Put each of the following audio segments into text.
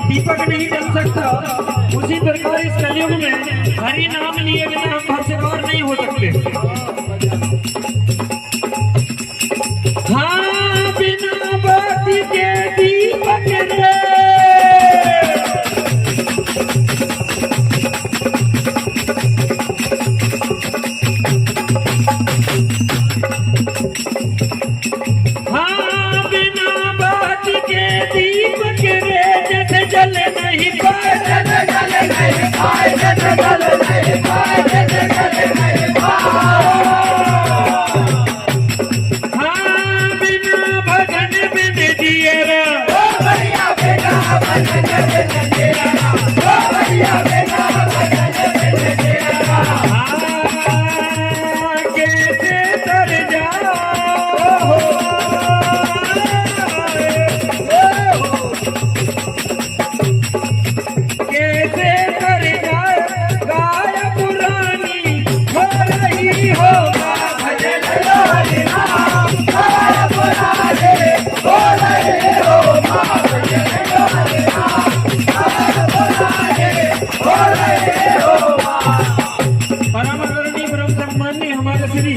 दीपक नहीं जल सकता, उसी प्रकार इस कलयुग में हरि नाम लिए बिना हम भस्मवार नहीं हो सकते। हाँ, बिना बाती के दीपक रे जले नहीं पाए, जले नहीं पाए, जले नहीं पाए, जले नहीं पाए। हाँ, बिना भजन बिन दिएरा, भैया बिना भजन बिन दिएरा, भैया बिना भजन बिन दिएरा। हाँ, कैसे तर जाओ हमारे श्री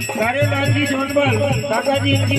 कार्यलाल जी जोनवाल काका जी इनकी